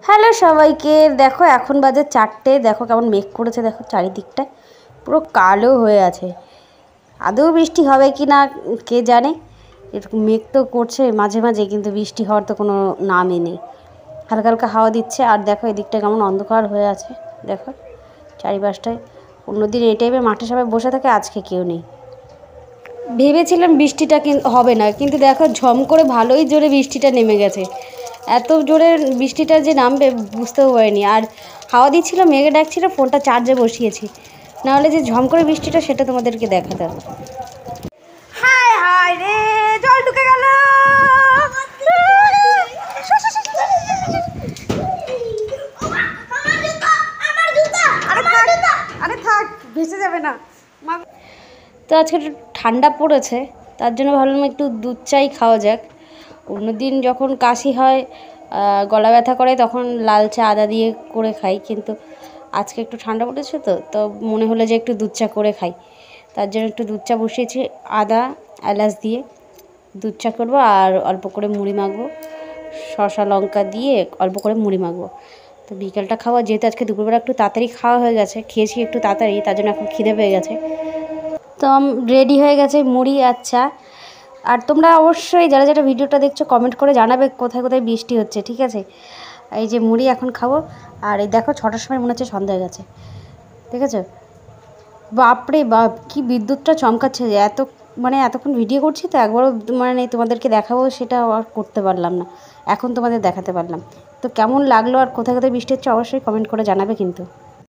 Hello সবাইকে, দেখো এখন বাজে 4টে। দেখো কেমন মেঘ করেছে, দেখো চারিদিকটা পুরো কালো হয়ে আছে। আদৌ বৃষ্টি হবে কি না কে জানে। এরকম মেঘ তো করছে মাঝে মাঝে, কিন্তু বৃষ্টি হওয়ার তো কোনো নামই নেই। হালকা হালকা হাওয়া দিচ্ছে, আর দেখো এদিকটা কেমন অন্ধকার হয়ে আছে। দেখো চারিপাশটায়। অন্যদিন এই টাইমে মাঠে সবাই বসে থাকে, আজকে কেউ নেই। ভেবেছিলাম বৃষ্টিটা হবে না, কিন্তু দেখো ঝম করে ভালোই জোরে বৃষ্টিটা নেমে গেছে। এত জোরে বৃষ্টিটা যে নামবে বুঝতেও পারিনি। আর হাওয়া দিচ্ছিল, মেঘে ডাকছিল, ফোনটা চার্জে বসিয়েছি, নাহলে যে ঝম করে বৃষ্টিটা সেটা তোমাদেরকে দেখাতাম। হায় হায় রে, জল ঢুকে গেল। আরে থাক, ভেসে যাবে না। তো আজকে একটু ঠান্ডা পড়েছে, তার জন্য ভাবলাম একটু দুধ চাই খাওয়া যাক। অন্যদিন যখন কাশি হয়, গলা ব্যথা করে, তখন লাল চা আদা দিয়ে করে খাই, কিন্তু আজকে একটু ঠান্ডা পড়েছে তো মনে হলো যে একটু দুধ চা করে খাই। তার জন্য একটু দুধ চা বসিয়েছি, আদা এলাচ দিয়ে দুধ চা করবো, আর অল্প করে মুড়ি মাখবো, শসা লঙ্কা দিয়ে অল্প করে মুড়ি মাখবো। তো বিকেলটা খাওয়া, যেহেতু আজকে দুপুরবেলা একটু তাড়াতাড়ি খাওয়া হয়ে গেছে, খেয়েছি একটু তাড়াতাড়ি, তার জন্য এখন খিদে পেয়ে গেছে। তো রেডি হয়ে গেছে মুড়ি আর চা। আর তোমরা অবশ্যই যারা যারা ভিডিওটা দেখছো কমেন্ট করে জানাবে কোথায় কোথায় বৃষ্টি হচ্ছে, ঠিক আছে। এই যে মুড়ি এখন খাবো। আর এই দেখো 6টার সময় মনে হচ্ছে সন্ধ্যা হয়ে গেছে, ঠিক আছে। বাপরে বাপ, কি বিদ্যুৎটা চমকাচ্ছে। এতক্ষণ ভিডিও করছি তো একবারও তোমাদেরকে দেখাবো সেটা আর করতে পারলাম না, এখন তোমাদের দেখাতে পারলাম। তো কেমন লাগলো আর কোথায় কোথায় বৃষ্টি হচ্ছে অবশ্যই কমেন্ট করে জানাবে কিন্তু।